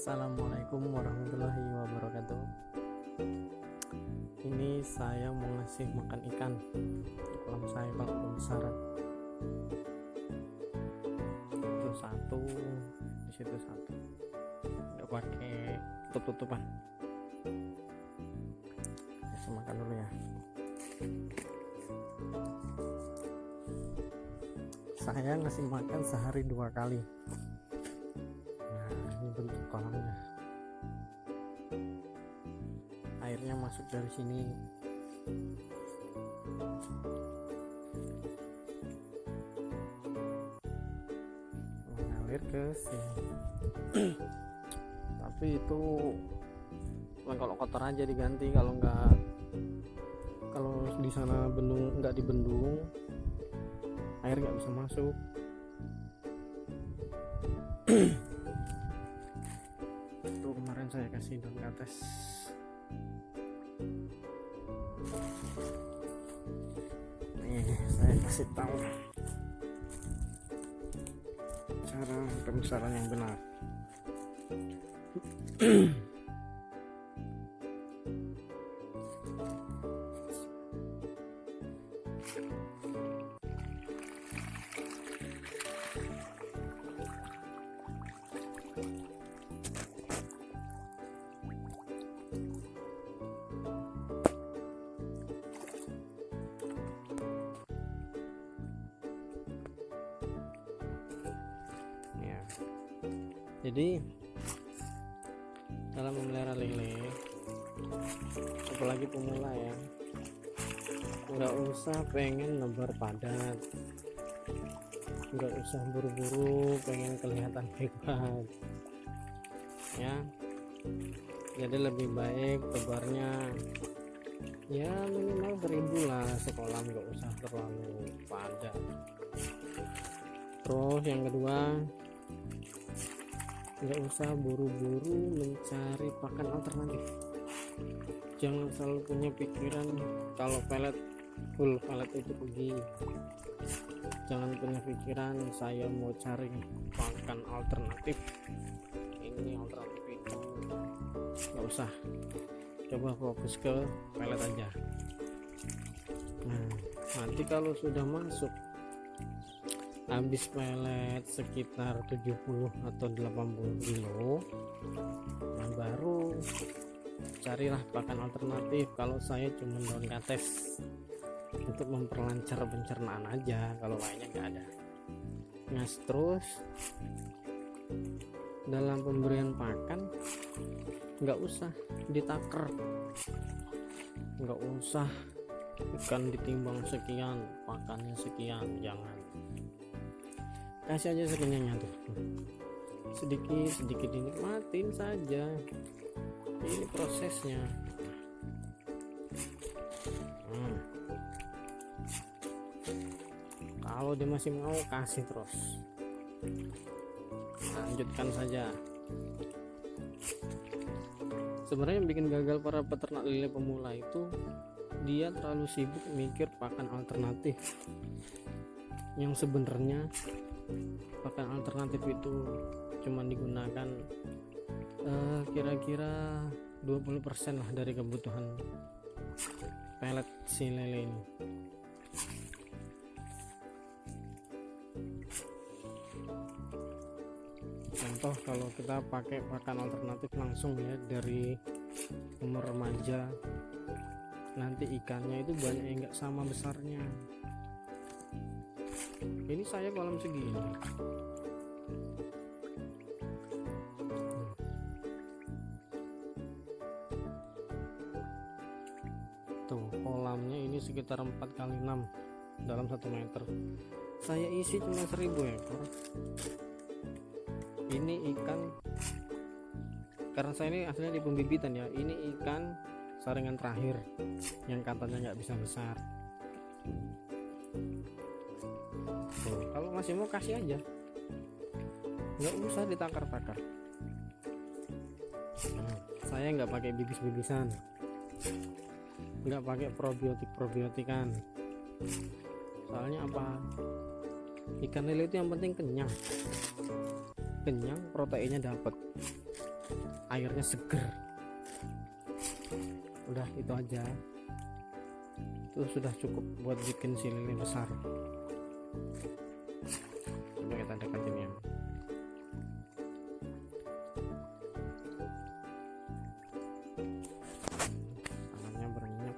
Assalamualaikum warahmatullahi wabarakatuh. Ini saya mau ngasih makan ikan di kolam saya kalau udah besar. Itu satu, di situ satu. Nggak pakai tutup-tutupan. Saya makan dulu ya. Saya ngasih makan sehari 2 kali. Bentuk kolamnya, airnya masuk dari sini. Mengalir ke sini. Tapi itu kalau kotor aja diganti, kalau di sana bendung nggak dibendung, air nggak bisa masuk. Kemarin saya kasih daun kates. Nih saya kasih tahu cara pembesaran yang benar. Jadi dalam memelihara lele, apalagi pemula ya, nggak usah pengen nebar padat, nggak usah buru-buru pengen kelihatan hebat ya. Jadi lebih baik tebarnya ya minimal 1000 lah sekolah, nggak usah terlalu padat. Terus yang kedua, nggak usah buru-buru mencari pakan alternatif. Jangan selalu punya pikiran kalau full pelet itu pergi. Jangan punya pikiran saya mau cari pakan alternatif ini alternatif itu. Nggak usah, coba fokus ke pelet aja. Nah nanti kalau sudah masuk habis pelet sekitar 70 atau 80 kilo, nah baru carilah pakan alternatif. Kalau saya cuma daun kates untuk memperlancar pencernaan aja, kalau lainnya nggak ada. Nah terus dalam pemberian pakan nggak usah ditaker, nggak usah ikan ditimbang sekian, pakannya sekian, jangan. Kasih aja sekenyangnya tuh, sedikit dinikmatin saja. Ini prosesnya. Kalau dia masih mau, kasih terus, lanjutkan saja. Sebenarnya yang bikin gagal para peternak lele pemula itu dia terlalu sibuk mikir pakan alternatif, yang sebenarnya pakan alternatif itu cuma digunakan kira-kira 20% lah dari kebutuhan pelet si lele ini. Contoh kalau kita pakai pakan alternatif langsung ya dari umur remaja, nanti ikannya itu banyak yang nggak sama besarnya. Ini saya kolam segini. Tuh kolamnya ini sekitar 4x6 dalam 1 meter. Saya isi cuma 1000 ekor. Ini ikan, karena saya ini aslinya di pembibitan ya, ini ikan saringan terakhir yang katanya nggak bisa besar. Tuh, kalau masih mau kasih aja, nggak usah ditakar-takar. Nah, saya nggak pakai bibis-bibisan, nggak pakai probiotikan. Soalnya apa, ikan lele itu yang penting kenyang, proteinnya dapat. airnya seger. Udah itu aja, itu sudah cukup buat bikin si lele besar. Coba kita dekatin ya. Tangannya berminyak.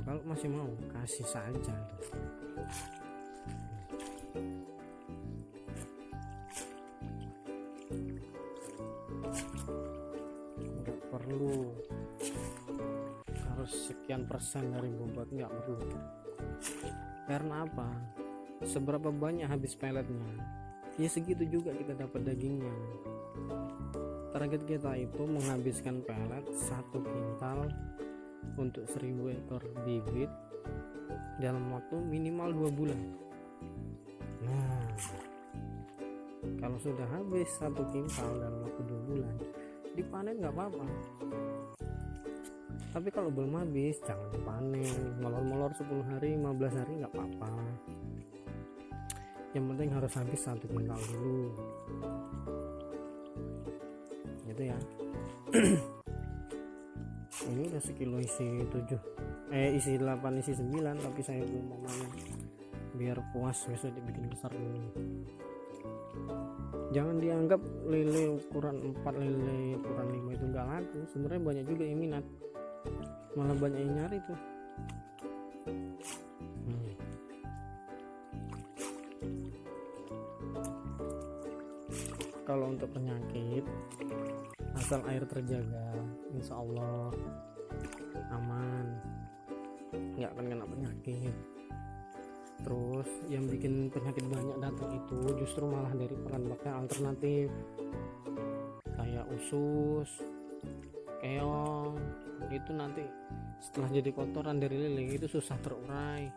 Kalau masih mau kasih saja. Nggak perlu harus sekian persen dari bobot, nggak perlu. Karena apa? Seberapa banyak habis peletnya, ya segitu juga kita dapat dagingnya. Target kita itu menghabiskan pelet 1 kintal untuk 1000 ekor bibit dalam waktu minimal 2 bulan. Nah, kalau sudah habis 1 kintal dalam waktu 2 bulan, dipanen nggak apa-apa. Tapi kalau belum habis jangan dipanen, molor-molor 10 hari 15 hari nggak apa-apa. Yang penting harus habis 1 kintal dulu, gitu ya. Ini udah sekilo isi 7, isi 8 isi 9, tapi saya belum mau makan biar puas, besok dibikin besar dulu. Jangan dianggap lele ukuran 4, lele ukuran 5 itu enggak laku. Sebenarnya banyak juga yang minat, malah banyak yang nyari tuh. Kalau untuk penyakit, asal air terjaga, insya Allah aman, nggak akan kena penyakit. Terus yang bikin penyakit banyak datang itu justru malah dari pakan alternatif kayak usus, keong. Itu nanti setelah jadi kotoran dari lele itu susah terurai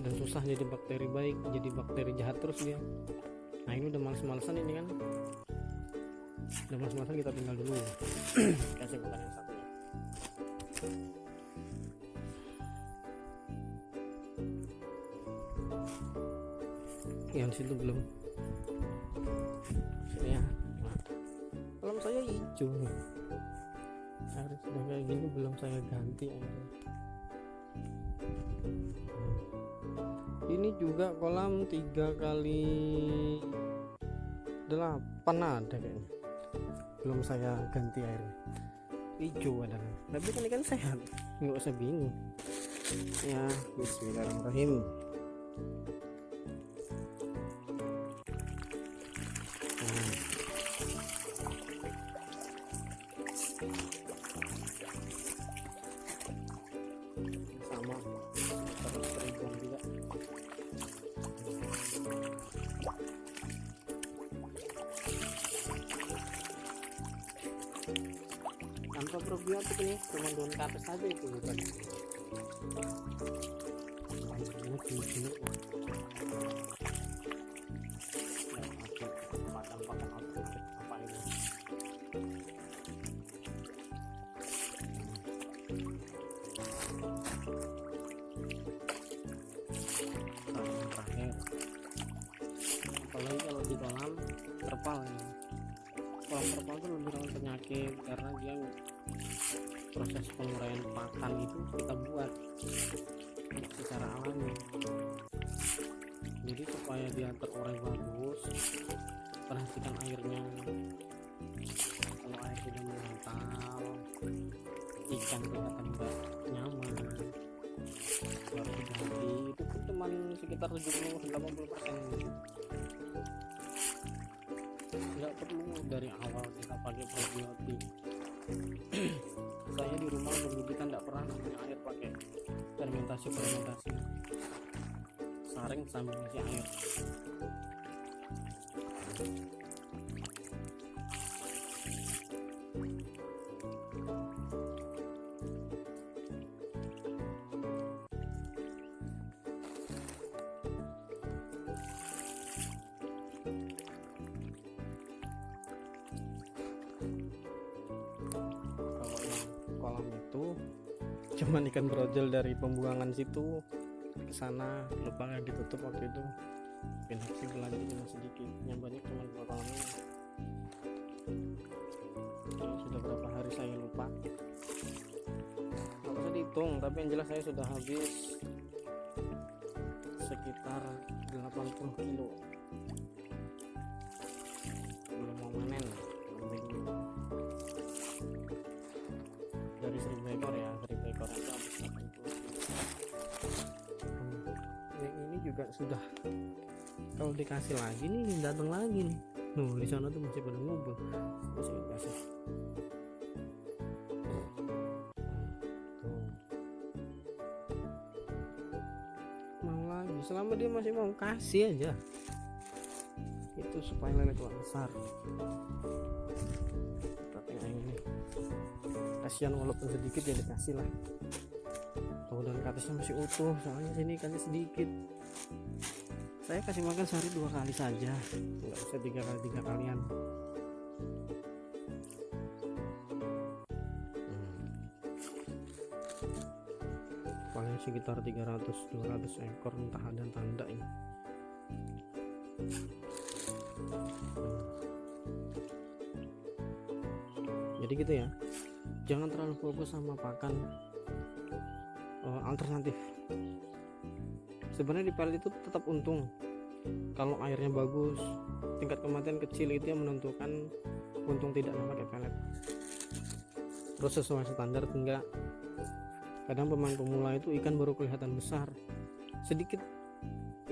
dan susah jadi bakteri baik, jadi bakteri jahat terus dia. Nah ini udah males-malesan ini kan, udah males-malesan, kita tinggal dulu. Kasih makan yang satunya. Yang situ belum. Sini ya. Nah, kolam saya hijau nih. Air sudah kayak gini belum saya ganti airnya. Ini juga kolam 3 kali 8 ada kayaknya, belum saya ganti airnya. Hijau ada, tapi kan ikan sehat, nggak usah bingung ya. Bismillahirrahmanirrahim. Sama terus ribuan juga. Tanpa probiotik ini cuma daun kapes aja itu bukan. Pakan alternatif apa ini? Terakhir, apalagi kalau di kolam terpal ini. Kolam terpal itu lebih rawan penyakit karena dia proses penguraian pakan itu kita buat secara alami. Jadi supaya dia terurai bagus, perhatikan airnya. Kalau air sudah mengental, ikan kelihatan enggak nyaman, baru jadi itu pun cuma sekitar 70-80%. Nggak perlu dari awal kita pakai probiotik. Saya di rumah berbibitan nggak pernah namanya air pakai fermentasi, saring sambil isi air. Kolam itu cuman ikan brojol dari pembuangan situ, ke sana, lupa nggak ditutup waktu itu. Infeksi belanja cuma sedikit, yang banyak cuma 2 kolam ini. Ini sudah berapa hari saya lupa, nggak usah dihitung, tapi yang jelas saya sudah habis sekitar 80 kilo. Belum mau panen, dari 1000 ekor ya, 1000 ekor itu habis 80 kilo. Yang ini juga sudah, kalau dikasih lagi nih datang lagi nih. Di sana tuh masih pada ngumpul, masih dikasih. Mau lagi, selama dia masih mau kasih aja, itu supaya lele tua besar. Kita tengok yang ini, kasihan walaupun sedikit ya dikasih lah. Tuh, dan ke atasnya masih utuh, soalnya sini ikannya sedikit. Saya kasih makan sehari 2 kali saja, nggak usah 3 kalian. Paling sekitar 300-200 ekor, entah ada tanda ini. Jadi gitu ya, jangan terlalu fokus sama pakan alternatif. Sebenarnya di pelet itu tetap untung kalau airnya bagus. Tingkat kematian kecil itu yang menentukan untung tidaknya pakai pelet. Terus sesuai standar enggak. Kadang pemain pemula itu ikan baru kelihatan besar, sedikit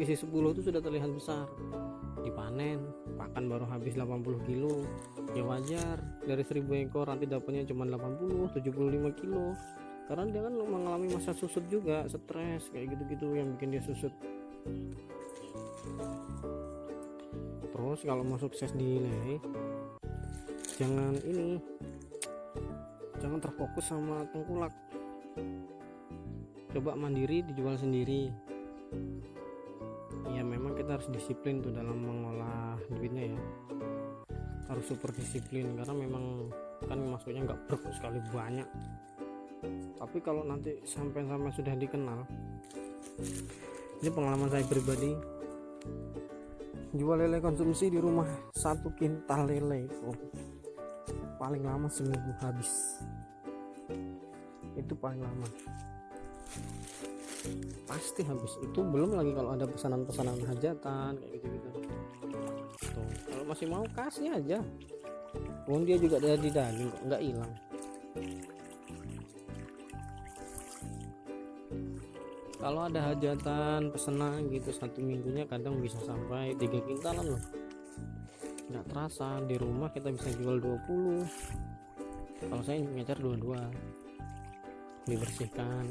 isi 10 itu sudah terlihat besar. Dipanen, pakan baru habis 80 kilo, ya wajar. Dari 1000 ekor nanti dapatnya cuma 80-75 kilo. Karena dia kan mengalami masa susut juga, stres kayak gitu-gitu yang bikin dia susut. Terus kalau mau sukses di lele, jangan terfokus sama tengkulak. Coba mandiri, dijual sendiri. Ya memang kita harus disiplin tuh dalam mengolah duitnya ya, harus super disiplin, karena memang kan maksudnya nggak brok sekali banyak. Tapi kalau nanti sampai sudah dikenal, ini pengalaman saya pribadi, jual lele konsumsi di rumah 1 kintal lele itu paling lama seminggu habis. Itu paling lama, pasti habis. Itu belum lagi kalau ada pesanan-pesanan hajatan kayak gitu-gitu. Tuh, kalau masih mau kasih aja, wong dia juga dari daging kok, nggak hilang. Kalau ada hajatan pesanan gitu 1 minggunya kadang bisa sampai 3 kintalan loh, nggak terasa. Di rumah kita bisa jual 20, kalau saya ngecer 22, dibersihkan.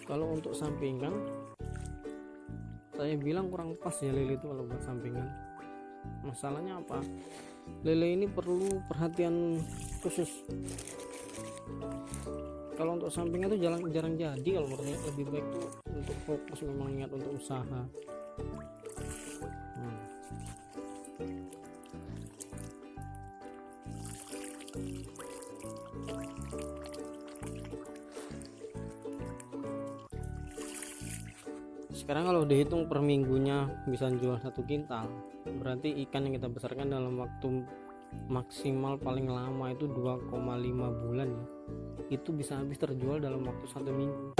Kalau untuk sampingan, saya bilang kurang pas ya lele itu kalau buat sampingan. Masalahnya apa? Lele ini perlu perhatian khusus. Kalau untuk sampingan itu jarang jadi. Kalau menurut saya lebih baik tuh untuk fokus, memang niat untuk usaha. Sekarang kalau dihitung per minggunya bisa jual 1 kintal, berarti ikan yang kita besarkan dalam waktu maksimal paling lama itu 2,5 bulan ya, itu bisa habis terjual dalam waktu 1 minggu.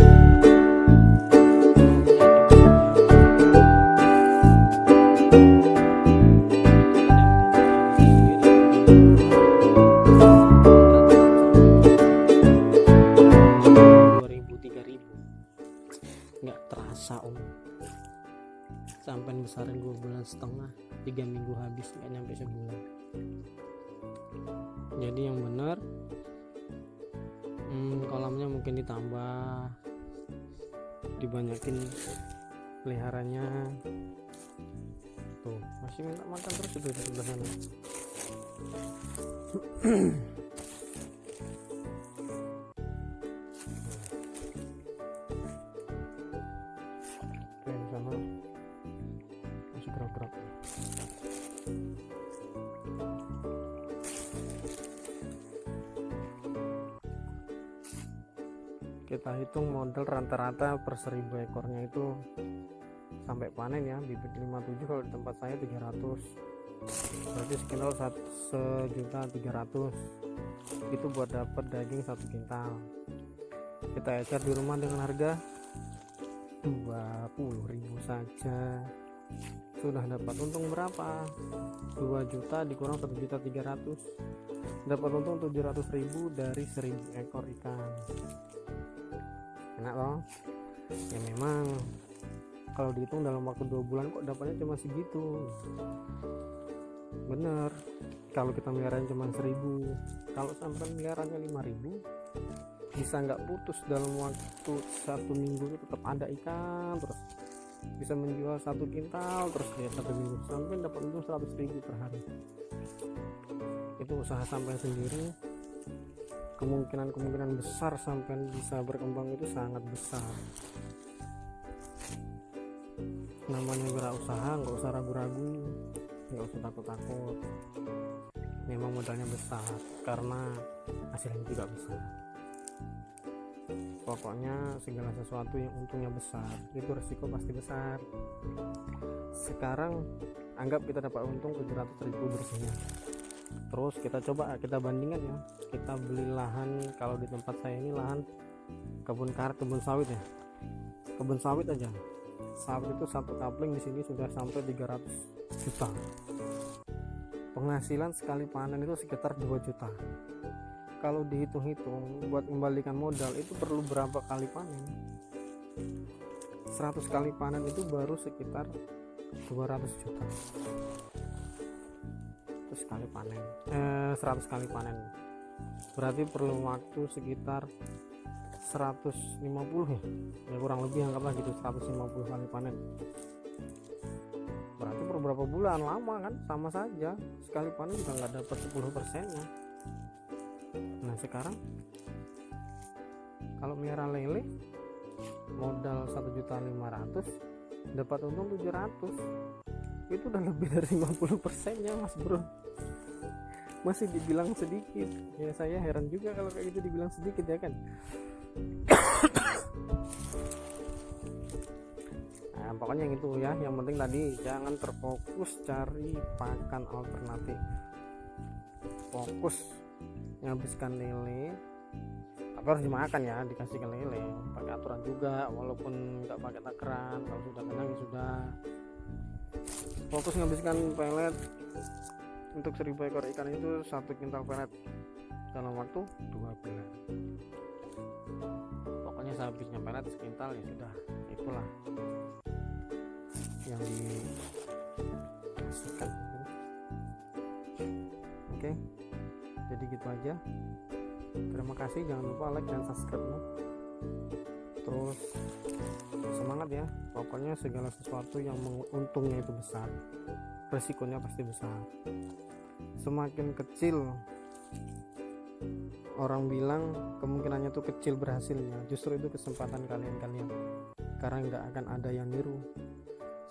Nggak terasa sampai besarin 2,5 bulan, 3 minggu habis, nggak nyampe sebulan. Jadi yang benar kolamnya mungkin ditambah, dibanyakin peliharanya. Tuh masih minta makan terus itu di sebelah sana. Oke, sana masih gerak-gerak. kita hitung modal rata-rata per 1000 ekornya itu sampai panen ya, bibit 57 kalau di tempat saya 300, berarti sekitar 1.300.000 itu buat dapat daging 1 kintal. Kita ecer di rumah dengan harga 20.000 saja sudah dapat untung berapa? 2 juta dikurang 1.300.000, dapat untung 700.000 dari 1000 ekor ikan. Enak loh ya. Memang kalau dihitung dalam waktu 2 bulan kok dapatnya cuma segitu, bener. Kalau kita melihara cuma 1000, kalau sampai meliharanya 5.000 bisa nggak putus dalam waktu 1 minggu itu tetap ada ikan terus, bisa menjual 1 kintal terus ya 1 minggu sampai dapat untung 100.000 per hari. Itu usaha sampai sendiri, kemungkinan besar sampai bisa berkembang itu sangat besar. Namanya wirausaha nggak usah ragu-ragu, nggak usah takut-takut. Memang modalnya besar karena hasilnya juga besar. Pokoknya segala sesuatu yang untungnya besar itu resiko pasti besar. Sekarang anggap kita dapat untung 700.000 bersihnya, terus kita coba kita bandingkan ya, kita beli lahan. Kalau di tempat saya ini lahan kebun karet, kebun sawit ya, kebun sawit aja. Sawit itu 1 kapling di sini sudah sampai 300 juta. Penghasilan sekali panen itu sekitar 2 juta. Kalau dihitung-hitung buat kembalikan modal itu perlu berapa kali panen? 100 kali panen itu baru sekitar 200 juta. Terus kali panen 100 kali panen berarti perlu waktu sekitar 150 ya kurang lebih, anggaplah gitu 150 kali panen. Berarti per berapa bulan? Lama kan, sama saja sekali panen juga nggak dapat 10%-nya. Nah sekarang kalau melihara lele modal 1.500.000 dapat untung 700, itu udah lebih dari 50%-nya mas bro. Masih dibilang sedikit ya, saya heran juga kalau kayak gitu dibilang sedikit ya kan. Nah, pokoknya yang itu ya, yang penting tadi jangan terfokus cari pakan alternatif, fokus menghabiskan lele. Tapi harus dimakan ya, dikasih ke lele pakai aturan juga, walaupun nggak pakai takaran. Kalau sudah kenyang ya sudah. Fokus menghabiskan pelet untuk 1000 ekor ikan itu 1 kintal pelet dalam waktu 2 bulan. Pokoknya sehabisnya pelet sekintal ya sudah, itulah yang dikasihkan. Oke, jadi gitu aja. Terima kasih, jangan lupa like dan subscribe nya. Terus semangat ya, pokoknya segala sesuatu yang untungnya itu besar, resikonya pasti besar. Semakin kecil orang bilang kemungkinannya tuh kecil berhasilnya, justru itu kesempatan kalian karena nggak akan ada yang niru.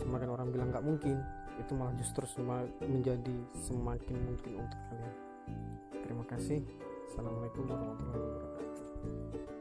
Semakin orang bilang nggak mungkin, itu malah justru menjadi semakin mungkin untuk kalian. Terima kasih. Assalamualaikum warahmatullahi wabarakatuh.